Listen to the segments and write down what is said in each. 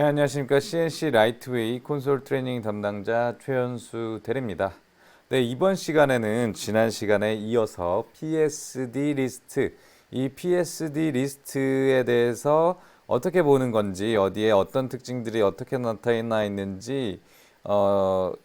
네, 안녕하십니까. CNC 라이트웨이 콘솔 트레이닝 담당자 최현수 대리입니다. 네, 이번 시간에는 지난 시간에 이어서 PSD 리스트, 이 PSD 리스트에 대해서 어떻게 보는 건지, 어디에 어떤 특징들이 어떻게 나타나 있는지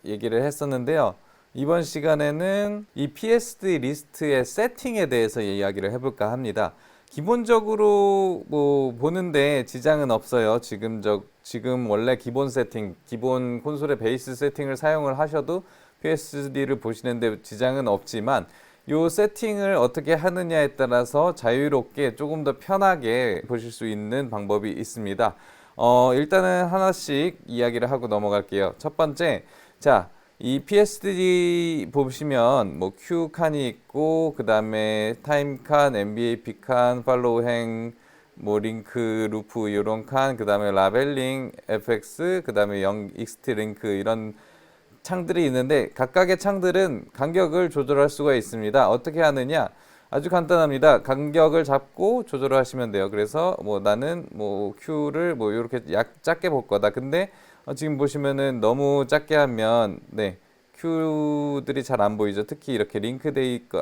얘기를 했었는데요. 이번 시간에는 이 PSD 리스트의 세팅에 대해서 이야기를 해볼까 합니다. 기본적으로 뭐 보는데 지장은 없어요. 지금 원래 기본 세팅, 기본 콘솔의 베이스 세팅을 사용을 하셔도 PSD를 보시는데 지장은 없지만 요 세팅을 어떻게 하느냐에 따라서 자유롭게 조금 더 편하게 보실 수 있는 방법이 있습니다. 일단은 하나씩 이야기를 하고 넘어갈게요. 첫 번째, 자, 이 PSD 보시면 뭐 Q 칸이 있고 그 다음에 타임 칸, NBA 칸, 팔로우 행, 뭐 링크, 루프 이런 칸, 그 다음에 라벨링, FX, 그 다음에 익스트 링크 이런 창들이 있는데 각각의 창들은 간격을 조절할 수가 있습니다. 어떻게 하느냐? 아주 간단합니다. 간격을 잡고 조절을 하시면 돼요. 그래서 뭐 나는 뭐 Q를 뭐 이렇게 작게 볼 거다. 근데 지금 보시면은 너무 작게 하면 네 Q들이 잘 안 보이죠. 특히 이렇게 링크돼 있고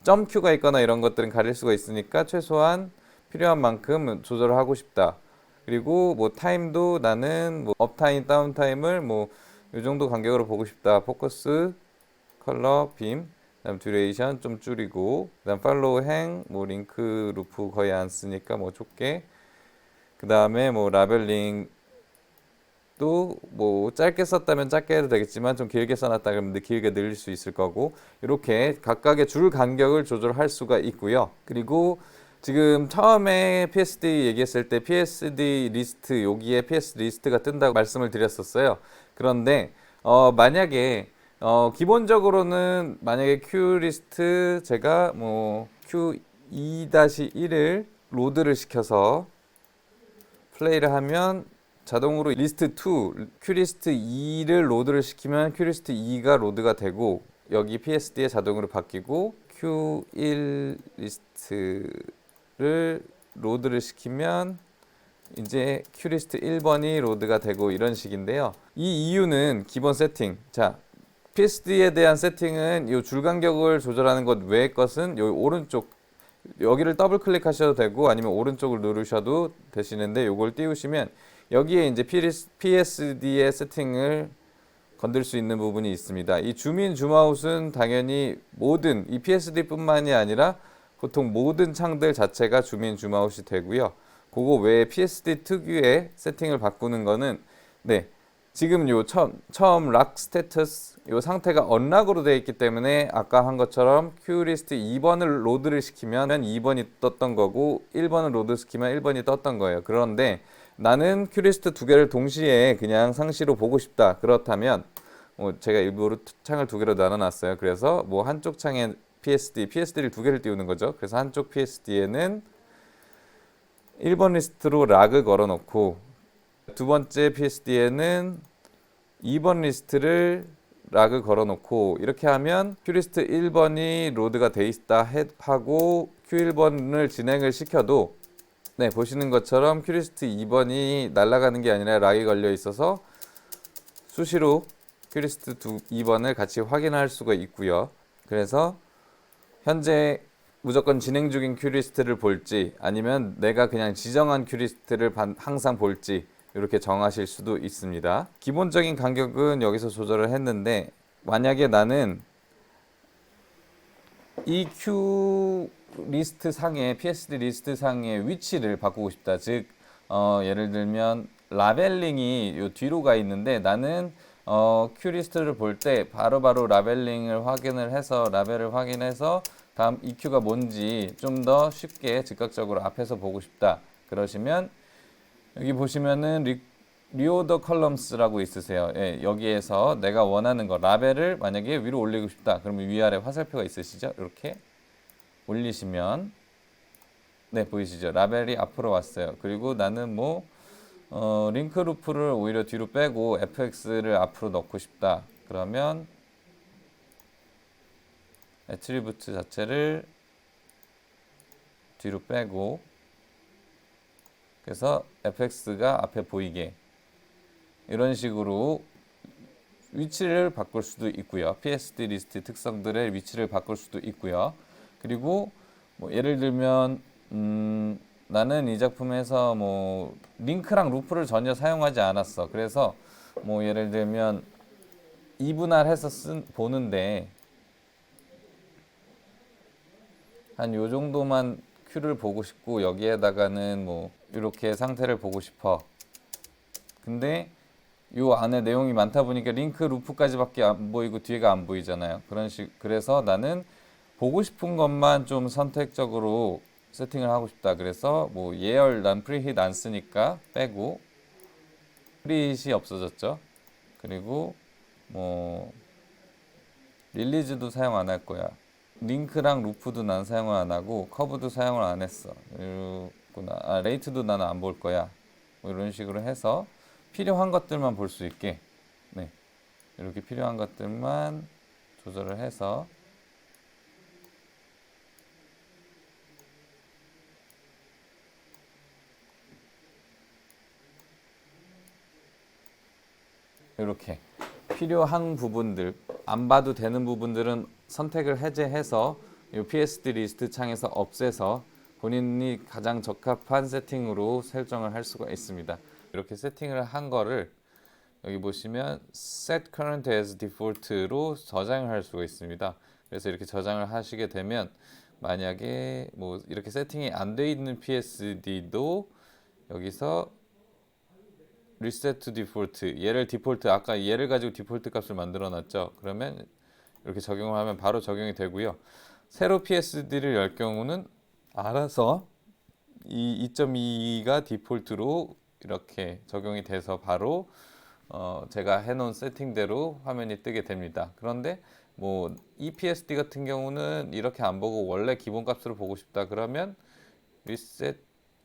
점 Q가 있거나 이런 것들은 가릴 수가 있으니까 최소한 필요한 만큼 조절을 하고 싶다. 그리고 뭐 타임도 나는 뭐 업타임, 다운타임을 뭐 이 정도 간격으로 보고 싶다. 포커스, 컬러, 빔, 그다음 듀레이션 좀 줄이고, 그다음 팔로우 행, 뭐 링크, 루프 거의 안 쓰니까 뭐 좁게, 그다음에 뭐 라벨링 또 뭐 짧게 썼다면 짧게 해도 되겠지만 좀 길게 써놨다 그러면 길게 늘릴 수 있을 거고 이렇게 각각의 줄 간격을 조절할 수가 있고요. 그리고 지금 처음에 PSD 얘기했을 때 PSD 리스트 여기에 PSD 리스트가 뜬다고 말씀을 드렸었어요. 그런데 만약에 기본적으로는 만약에 Q 리스트 제가 뭐 Q2-1을 로드를 시켜서 플레이를 하면 자동으로 리스트 2, 큐리스트 2를 로드를 시키면 큐리스트 2가 로드가 되고 여기 PSD에 자동으로 바뀌고 Q1 리스트를 로드를 시키면 이제 큐리스트 1번이 로드가 되고 이런 식인데요. 이 이유는 기본 세팅. 자, PSD에 대한 세팅은 이 줄 간격을 조절하는 것 외의 것은 요 오른쪽 여기를 더블 클릭하셔도 되고 아니면 오른쪽을 누르셔도 되시는데 요걸 띄우시면 여기에 이제 PSD의 세팅을 건들 수 있는 부분이 있습니다. 이 줌인 줌아웃은 당연히 모든 이 PSD뿐만이 아니라 보통 모든 창들 자체가 줌인 줌아웃이 되고요. 그거 외에 PSD 특유의 세팅을 바꾸는 거는 네. 지금 요 처음 락 스테터스 요 상태가 언락으로 되어 있기 때문에 아까 한 것처럼 큐리스트 2번을 로드를 시키면 2번이 떴던 거고 1번을 로드 시키면 1번이 떴던 거예요. 그런데 나는 큐리스트 두 개를 동시에 그냥 상시로 보고 싶다. 그렇다면 제가 일부러 창을 두 개로 나눠놨어요. 그래서 뭐 한쪽 창에 PSD를 두 개를 띄우는 거죠. 그래서 한쪽 PSD에는 1번 리스트로 락을 걸어놓고 두 번째 PSD에는 2번 리스트를 락을 걸어놓고 이렇게 하면 큐리스트 1번이 로드가 돼 있다 하고 Q1번을 진행을 시켜도 네 보시는 것처럼 큐리스트 2번이 날아가는 게 아니라 락이 걸려 있어서 수시로 큐리스트 2번을 같이 확인할 수가 있고요. 그래서 현재 무조건 진행 중인 큐리스트를 볼지 아니면 내가 그냥 지정한 큐리스트를 항상 볼지 이렇게 정하실 수도 있습니다. 기본적인 간격은 여기서 조절을 했는데 만약에 나는 이 Q 리스트 상의 PSD 리스트 상의 위치를 바꾸고 싶다. 즉 예를 들면 라벨링이 요 뒤로 가 있는데 나는 Q 리스트를 볼 때 바로바로 라벨링을 확인을 해서 라벨을 확인해서 다음 EQ가 뭔지 좀 더 쉽게 즉각적으로 앞에서 보고 싶다. 그러시면 여기 보시면은 리오더 컬럼스라고 있으세요. 예, 여기에서 내가 원하는 거 라벨을 만약에 위로 올리고 싶다. 그러면 위아래 화살표가 있으시죠? 이렇게 올리시면 네 보이시죠? 라벨이 앞으로 왔어요. 그리고 나는 뭐 링크 루프를 오히려 뒤로 빼고 fx를 앞으로 넣고 싶다. 그러면 애트리뷰트 자체를 뒤로 빼고 그래서 fx가 앞에 보이게 이런 식으로 위치를 바꿀 수도 있고요. PSD 리스트 특성들의 위치를 바꿀 수도 있고요. 그리고 뭐 예를 들면 나는 이 작품에서 뭐 링크랑 루프를 전혀 사용하지 않았어. 그래서 뭐 예를 들면 이분할해서 보는데 한 요 정도만 큐를 보고 싶고 여기에다가는 뭐 이렇게 상태를 보고 싶어. 근데 요 안에 내용이 많다 보니까 링크 루프까지밖에 안 보이고 뒤에가 안 보이잖아요. 그래서 나는 보고 싶은 것만 좀 선택적으로 세팅을 하고 싶다. 그래서 뭐 예열 난 프리힛 안 쓰니까 빼고 프리힛이 없어졌죠. 그리고 뭐 릴리즈도 사용 안 할 거야. 링크랑 루프도 난 사용을 안 하고 커브도 사용을 안 했어. 이러구나. 레이트도 나는 안 볼 거야. 뭐 이런 식으로 해서 필요한 것들만 볼 수 있게 네, 이렇게 필요한 것들만 조절을 해서 이렇게 필요한 부분들, 안 봐도 되는 부분들은 선택을 해제해서 이 PSD 리스트 창에서 없애서 본인이 가장 적합한 세팅으로 설정을 할 수가 있습니다. 이렇게 세팅을 한 거를 여기 보시면 Set Current as Default로 저장을 할 수가 있습니다. 그래서 이렇게 저장을 하시게 되면 만약에 뭐 이렇게 세팅이 안 돼 있는 PSD도 여기서 Reset to Default 얘를 디폴트 아까 얘를 가지고 디폴트 값을 만들어 놨죠. 그러면 이렇게 적용을 하면 바로 적용이 되고요. 새로 PSD를 열 경우는 알아서 이 2.2가 디폴트로 이렇게 적용이 돼서 바로 제가 해놓은 세팅대로 화면이 뜨게 됩니다. 그런데 뭐 EPSD 같은 경우는 이렇게 안 보고 원래 기본값으로 보고 싶다 그러면 Reset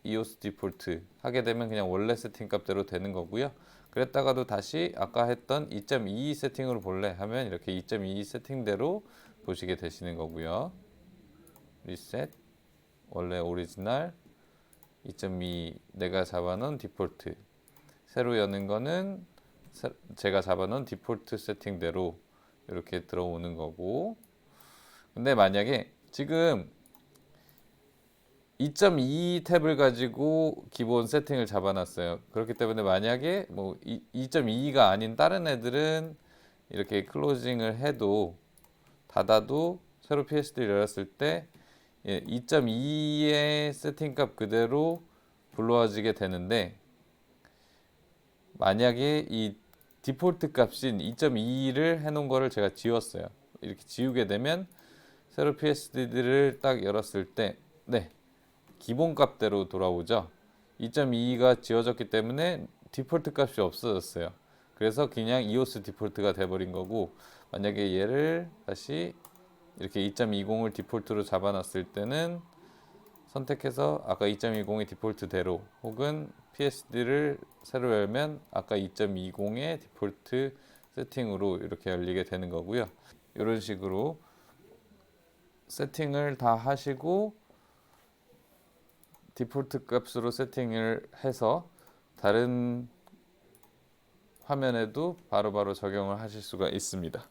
EOS 디폴트 하게 되면 그냥 원래 세팅 값대로 되는 거고요. 그랬다가도 다시 아까 했던 2.22 세팅으로 볼래 하면 이렇게 2.22 세팅대로 보시게 되시는 거고요. 리셋 원래 오리지널 2.2 내가 잡아놓은 디폴트 새로 여는 거는 제가 잡아놓은 디폴트 세팅대로 이렇게 들어오는 거고 근데 만약에 지금 2.2 탭을 가지고 기본 세팅을 잡아놨어요. 그렇기 때문에 만약에 뭐 2.2가 아닌 다른 애들은 이렇게 클로징을 해도 닫아도 새로 PSD를 열었을 때 2.2의 세팅값 그대로 불러와지게 되는데 만약에 이 디폴트 값인 2.2를 해놓은 거를 제가 지웠어요. 이렇게 지우게 되면 새로 PSD를 딱 열었을 때 네, 기본 값대로 돌아오죠. 2.2가 지워졌기 때문에 디폴트 값이 없어졌어요. 그래서 그냥 EOS 디폴트가 돼버린 거고 만약에 얘를 다시 이렇게 2.20을 디폴트로 잡아놨을 때는 선택해서 아까 2.20의 디폴트대로 혹은 PSD를 새로 열면 아까 2.20의 디폴트 세팅으로 이렇게 열리게 되는 거고요. 이런 식으로 세팅을 다 하시고 디폴트 값으로 세팅을 해서 다른 화면에도 바로바로 적용을 하실 수가 있습니다.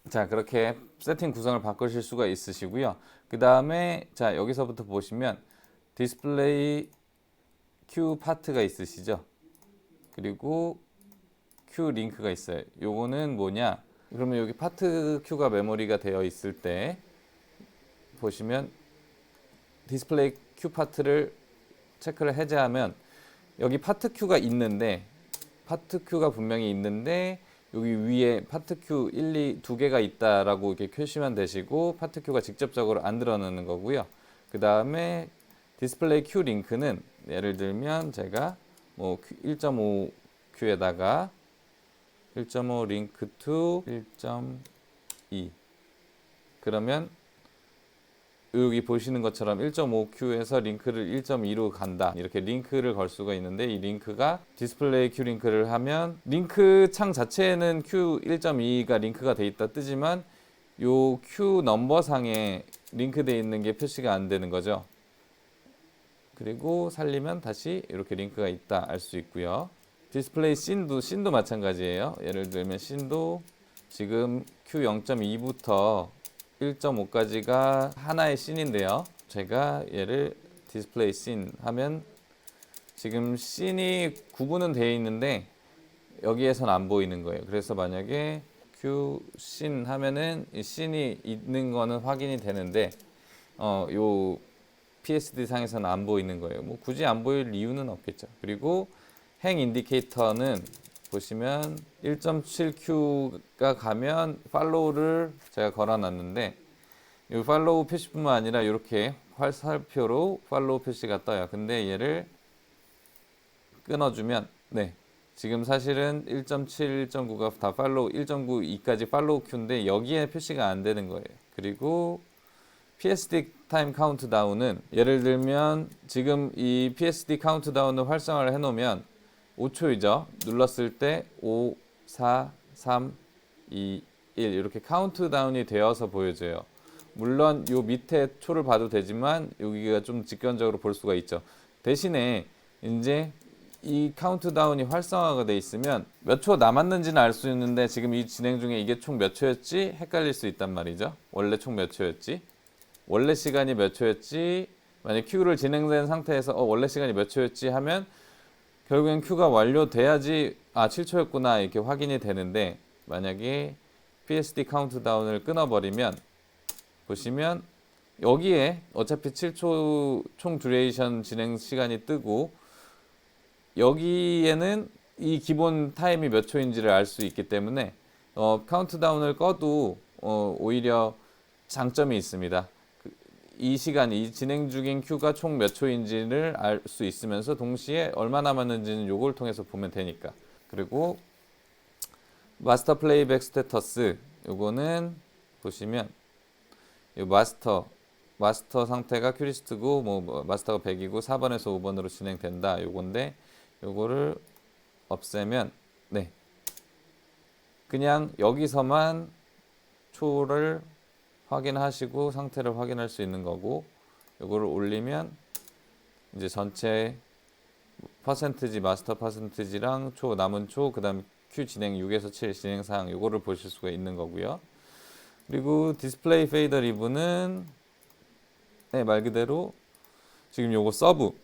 자, 그렇게 세팅 구성을 바꾸실 수가 있으시고요. 그 다음에 자 여기서부터 보시면 디스플레이 큐 파트가 있으시죠. 그리고 큐 링크가 있어요. 요거는 뭐냐? 그러면 여기 파트 큐가 메모리가 되어 있을 때 보시면 디스플레이 큐 파트를 체크를 해제하면 여기 파트 큐가 있는데 파트 큐가 분명히 있는데 여기 위에 파트 큐 1, 2 두 개가 있다라고 이렇게 표시만 되시고 파트 큐가 직접적으로 안 드러나는 거고요. 그 다음에 디스플레이 큐 링크는 예를 들면 제가 뭐 1.5 큐에다가 1.5 링크 투 1.2 그러면 여기 보시는 것처럼 1.5Q에서 링크를 1.2로 간다. 이렇게 링크를 걸 수가 있는데 이 링크가 디스플레이 Q 링크를 하면 링크 창 자체에는 Q 1.2가 링크가 돼 있다 뜨지만 요 Q 넘버상에 링크되어 있는 게 표시가 안 되는 거죠. 그리고 살리면 다시 이렇게 링크가 있다 알 수 있고요. 디스플레이 씬도 마찬가지예요. 예를 들면 씬도 지금 Q0.2부터 1.5까지가 하나의 씬인데요. 제가 얘를 디스플레이 씬 하면 지금 씬이 구분은 되어 있는데 여기에선 안 보이는 거예요. 그래서 만약에 Q 씬 하면은 이 씬이 있는 거는 확인이 되는데 요 PSD 상에서는 안 보이는 거예요. 뭐 굳이 안 보일 이유는 없겠죠. 그리고 행 인디케이터는 보시면 1.7Q가 가면 팔로우를 제가 걸어놨는데 이 팔로우 표시뿐만 아니라 이렇게 화살표로 팔로우 표시가 떠요. 근데 얘를 끊어주면 지금 사실은 1.7, 1.9가 다 팔로우, 1.92까지 팔로우 큐인데 여기에 표시가 안 되는 거예요. 그리고 PSD 타임 카운트다운은 예를 들면 지금 이 PSD 카운트다운을 활성화를 해놓으면 5초이죠. 눌렀을 때 5, 4, 3, 2, 1 이렇게 카운트다운이 되어서 보여져요. 물론 요 밑에 초를 봐도 되지만 여기가 좀 직관적으로 볼 수가 있죠. 대신에 이제 이 카운트다운이 활성화가 돼 있으면 몇 초 남았는지는 알 수 있는데 지금 이 진행 중에 이게 총 몇 초였지? 헷갈릴 수 있단 말이죠. 원래 총 몇 초였지? 원래 시간이 몇 초였지? 만약 Q를 진행된 상태에서 원래 시간이 몇 초였지 하면 결국엔 Q가 완료돼야지 7초였구나 이렇게 확인이 되는데 만약에 PSD 카운트다운을 끊어버리면 보시면 여기에 어차피 7초 총 듀레이션 진행 시간이 뜨고 여기에는 이 기본 타임이 몇 초인지를 알 수 있기 때문에 카운트다운을 꺼도 오히려 장점이 있습니다. 이 시간, 이 진행 중인 Q가 총 몇 초인지를 알 수 있으면서 동시에 얼마 남았는지는 요걸 통해서 보면 되니까. 그리고 마스터 플레이백 스테터스 요거는 보시면 요 마스터 상태가 큐리스트고 뭐 마스터가 100이고 4번에서 5번으로 진행된다 요건데 요거를 없애면 그냥 여기서만 초를 확인하시고 상태를 확인할 수 있는 거고 요거를 올리면 이제 전체 퍼센트지 마스터 퍼센트지랑 초 남은 초 그다음 Q 진행 6에서 7 진행 사항 요거를 보실 수가 있는 거고요. 그리고 디스플레이 페이더 리브는 말 그대로 지금 요거 서브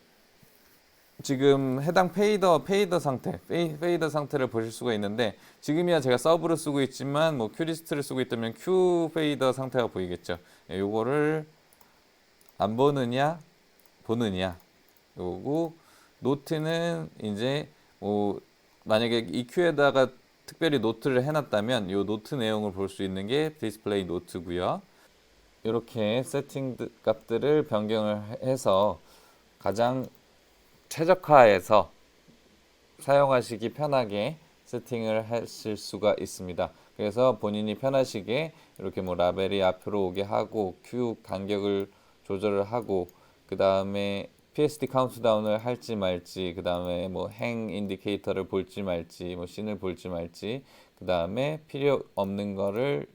지금 해당 페이더 상태, 페이더 상태를 보실 수가 있는데 지금이야 제가 서브를 쓰고 있지만 뭐 큐리스트를 쓰고 있다면 큐 페이더 상태가 보이겠죠. 요거를 안 보느냐, 보느냐. 요거 노트는 이제 뭐 만약에 이 큐에다가 특별히 노트를 해놨다면 요 노트 내용을 볼 수 있는 게 디스플레이 노트고요. 이렇게 세팅 값들을 변경을 해서 가장 최적화해서 사용하시기 편하게 세팅을 하실 수가 있습니다. 그래서 본인이 편하시게 이렇게 뭐 라벨이 앞으로 오게 하고 Q 간격을 조절을 하고 그 다음에 PSD 카운트다운을 할지 말지 그 다음에 뭐 행 인디케이터를 볼지 말지 뭐 씬을 볼지 말지 그 다음에 필요 없는 거를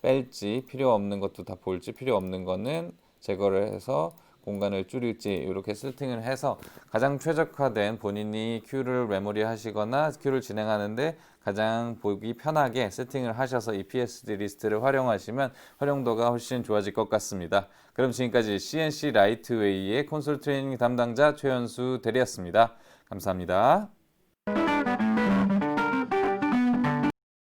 뺄지 필요 없는 것도 다 볼지 필요 없는 거는 제거를 해서 공간을 줄일지 이렇게 세팅을 해서 가장 최적화된 본인이 Q를 메모리 하시거나 Q를 진행하는데 가장 보기 편하게 세팅을 하셔서 이 PSD 리스트를 활용하시면 활용도가 훨씬 좋아질 것 같습니다. 그럼 지금까지 CNC 라이트웨이의 콘솔 트레이닝 담당자 최현수 대리였습니다. 감사합니다.